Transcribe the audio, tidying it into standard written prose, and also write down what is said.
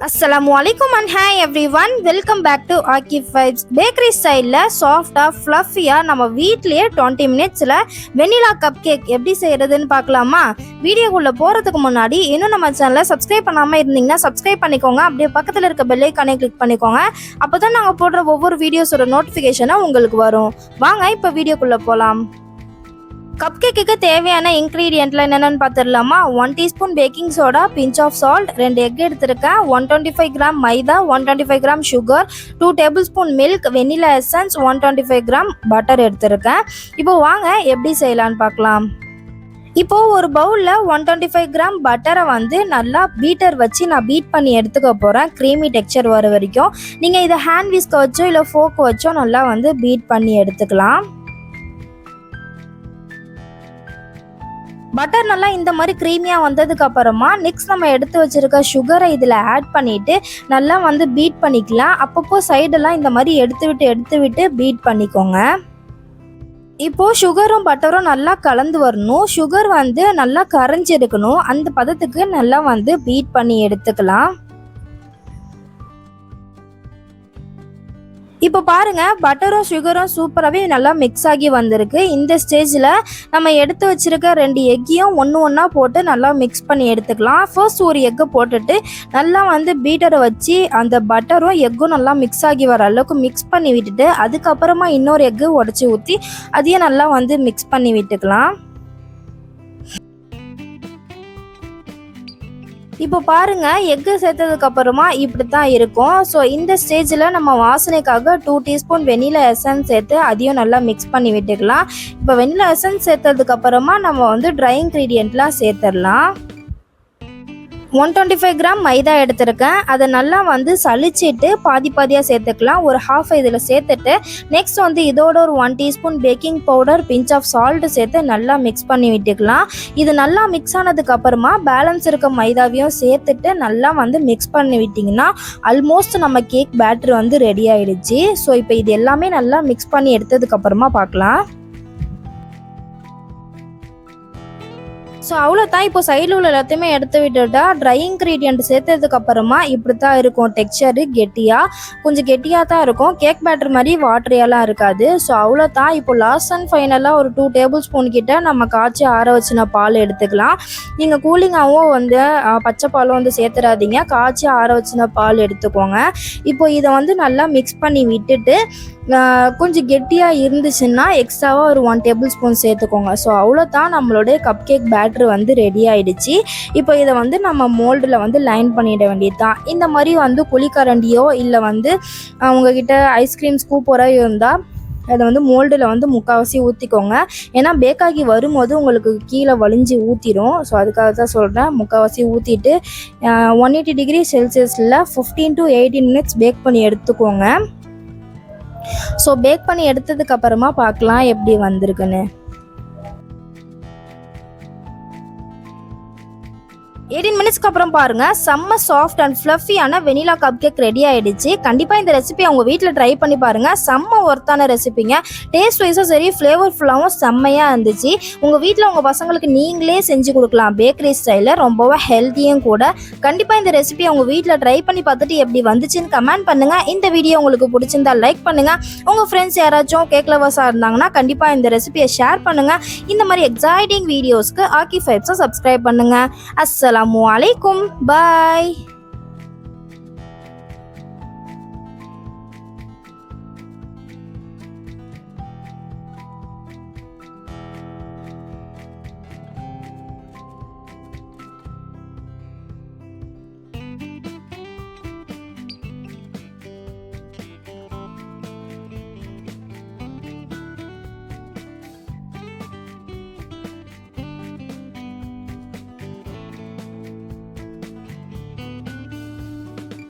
Assalamualaikum and hi everyone, welcome back to Akif Vibes. Bakery style சாஃப்டா ஃப்ளஃபியா நம்ம வீட்லயே 20 மினிட்ஸ்ல வெனிலா கப் கேக் எப்படி செய்யறதுன்னு பார்க்கலாமா? வீடியோக்குள்ள போறதுக்கு முன்னாடி இன்னும் நம்ம சேனலை சப்ஸ்கிரைப் பண்ணாம இருந்தீங்கன்னா சப்ஸ்கிரைப் பண்ணிக்கோங்க. அப்படியே பக்கத்துல இருக்க பெல் ஐகானை கிளிக் பண்ணிக்கோங்க. அப்பதான் நாங்க போடுற ஒவ்வொரு வீடியோஸோட நோட்டிபிகேஷனும் உங்களுக்கு வரும். வாங்க இப்ப வீடியோக்குள்ள போலாம். கப் கேக்குக்கு தேவையான இன்க்ரீடியன்ட்ல என்னென்னு பார்த்துடலாமா? 1 teaspoon baking soda, pinch of salt, 2 egg எடுத்திருக்கேன், 125 gram maida, 125 gram sugar, 2 tablespoon milk, vanilla essence, 125 gram butter எடுத்திருக்கேன். இப்போ வாங்க எப்படி செய்யலான்னு பார்க்கலாம். இப்போ ஒரு பவுலில் 125 கிராம் பட்டரை நல்லா பீட்டர் வச்சு நான் பீட் பண்ணி எடுத்துக்க போகிறேன், க்ரீமி டெக்ஸ்சர் வர வரைக்கும். நீங்கள் இதை ஹேண்ட் விஸ்க் வச்சோ இல்லை ஃபோக் வச்சோ நல்லா பீட் பண்ணி எடுத்துக்கலாம். பட்டர் நல்லா இந்த மாதிரி க்ரீமியாக வந்ததுக்கு அப்புறமா நெக்ஸ்ட் நம்ம எடுத்து வச்சிருக்க சுகரை இதில் ஆட் பண்ணிவிட்டு நல்லா பீட் பண்ணிக்கலாம். அப்பப்போ சைடெல்லாம் இந்த மாதிரி எடுத்து விட்டு பீட் பண்ணிக்கோங்க. இப்போது சுகரும் பட்டரும் நல்லா கலந்து வரணும். சுகர் நல்லா கரைஞ்சிருக்கணும். அந்த பதத்துக்கு நல்லா பீட் பண்ணி எடுத்துக்கலாம். இப்போ பாருங்க, பட்டரும் சுகரும் சூப்பராகவே நல்லா மிக்ஸ் ஆகி வந்திருக்கு. இந்த ஸ்டேஜில் நம்ம எடுத்து வச்சிருக்க 2 எக்கையும் ஒன்றா போட்டு நல்லா மிக்ஸ் பண்ணி எடுத்துக்கலாம். ஃபர்ஸ்ட் ஒரு எக்கை போட்டுட்டு நல்லா பீட்டரை வச்சு அந்த பட்டரும் எக்கும் நல்லா மிக்ஸ் ஆகி வர அளவுக்கு மிக்ஸ் பண்ணி விட்டுட்டு அதுக்கப்புறமா இன்னொரு எக்கு உடச்சி ஊற்றி அதையும் நல்லா மிக்ஸ் பண்ணி விட்டுக்கலாம். இப்போ பாருங்க, எக்கு சேர்த்ததுக்கு அப்புறமா இப்படி தான் இருக்கும். ஸோ இந்த ஸ்டேஜில் நம்ம வாசனைக்காக 2 டீஸ்பூன் வெனிலா எசன்ஸ் சேர்த்து அதையும் நல்லா மிக்ஸ் பண்ணி விட்டுக்கலாம். இப்போ வெனிலா எசன்ஸ் சேர்த்ததுக்கு அப்புறமா நம்ம ட்ரை இன்க்ரீடியன்ட்லாம் சேர்த்துடலாம். 125 கிராம் மைதா எடுத்திருக்கேன். அதை நல்லா சலிச்சிட்டு பாதியாக சேர்த்துக்கலாம். ஒரு ஹாஃப் இதில் சேர்த்துட்டு நெக்ஸ்ட் இதோட ஒரு 1 teaspoon baking powder, pinch of salt சேர்த்து நல்லா மிக்ஸ் பண்ணி விட்டுக்கலாம். இது நல்லா மிக்ஸ் ஆனதுக்கு அப்புறமா பேலன்ஸ் இருக்க மைதாவையும் சேர்த்துட்டு நல்லா மிக்ஸ் பண்ணி விட்டிங்கன்னா ஆல்மோஸ்ட் நம்ம கேக் பேட்டர் ரெடி ஆகிடுச்சு. ஸோ இப்போ இது எல்லாமே நல்லா மிக்ஸ் பண்ணி எடுத்ததுக்கு அப்புறமா பார்க்கலாம். ஸோ அவ்வளோதான். இப்போ சைடில் உள்ள எல்லாத்தையுமே எடுத்து விட்டுட்டா ட்ரை இன்க்ரீடியன்ட் சேர்த்ததுக்கு அப்புறமா இப்படி தான் இருக்கும். டெக்ஸ்சரு கொஞ்சம் கெட்டியாக தான் இருக்கும். கேக் பேட்டர் மாதிரி வாட்டரியாலாம் இருக்காது. ஸோ அவ்வளோதான். இப்போ லாஸ்ட் அண்ட் ஃபைனலாக ஒரு 2 டேபிள் ஸ்பூன் கிட்ட நம்ம காய்ச்சி ஆற வச்சின பால் எடுத்துக்கலாம். நீங்கள் கூலிங்காகவும் பச்சை பாலும் சேர்த்துடாதீங்க, காய்ச்சி ஆற வச்சின பால் எடுத்துக்கோங்க. இப்போ இதை நல்லா மிக்ஸ் பண்ணி விட்டுட்டு கொஞ்சம் கெட்டியாக இருந்துச்சுன்னா எக்ஸ்ட்ராவாக ஒரு 1 டேபிள் ஸ்பூன் சேர்த்துக்கோங்க. ஸோ அவ்வளோதான், நம்மளுடைய கப் கேக் பேட்டர் ரெடி ஆகிடுச்சு. இப்போ இதை நம்ம மோல்டில் லைன் பண்ணிட வேண்டியது தான். இந்த மாதிரி குழிக்கரண்டியோ இல்லை உங்ககிட்ட ஐஸ்கிரீம் ஸ்கூப்பரோ இருந்தால் அதை மோல்டில் முக்கால்வாசி ஊற்றிக்கோங்க. ஏன்னா பேக்காகி வரும்போது உங்களுக்கு கீழே வலிஞ்சு ஊற்றிடும். ஸோ அதுக்காக தான் சொல்கிறேன். முக்கால்வாசி ஊற்றிட்டு 180 டிகிரி செல்சியஸில் 15 to 18 மினிட்ஸ் பேக் பண்ணி எடுத்துக்கோங்க. ஸோ பேக் பண்ணி எடுத்ததுக்கு அப்புறமா பார்க்கலாம் எப்படி வந்திருக்குன்னு. 18 மினிட்ஸ்க்கு அப்புறம் பாருங்க, செம்ம சாஃப்ட் அண்ட் ஃப்ளஃபியான வெனிலா கப் கேக் ரெடி ஆயிடுச்சு. கண்டிப்பாக இந்த ரெசிபி அவங்க வீட்டில் ட்ரை பண்ணி பாருங்க. செம்ம ஒர்த்தான ரெசிபிங்க. டேஸ்ட் வைஸும் சரி, ஃப்ளேவர்ஃபுல்லாகவும் செம்மையாக இருந்துச்சு. உங்கள் வீட்டில் உங்கள் பசங்களுக்கு நீங்களே செஞ்சு கொடுக்கலாம். பேக்கரி ஸ்டைலில் ரொம்பவே ஹெல்த்தியும் கூட. கண்டிப்பாக இந்த ரெசிபி அவங்க வீட்டில் ட்ரை பண்ணி பார்த்துட்டு எப்படி வந்துச்சுன்னு கமெண்ட் பண்ணுங்க. இந்த வீடியோ உங்களுக்கு பிடிச்சிருந்தா லைக் பண்ணுங்க. உங்கள் ஃப்ரெண்ட்ஸ் யாராச்சும் கேக் லவர்ஸாக இருந்தாங்கன்னா கண்டிப்பாக இந்த ரெசிபியை ஷேர் பண்ணுங்க. இந்த மாதிரி எக்ஸைட்டிங் வீடியோஸ்க்கு ஆக்கிஃப் வைப்ஸை சப்ஸ்கிரைப் பண்ணுங்க. Assalamualaikum, bye.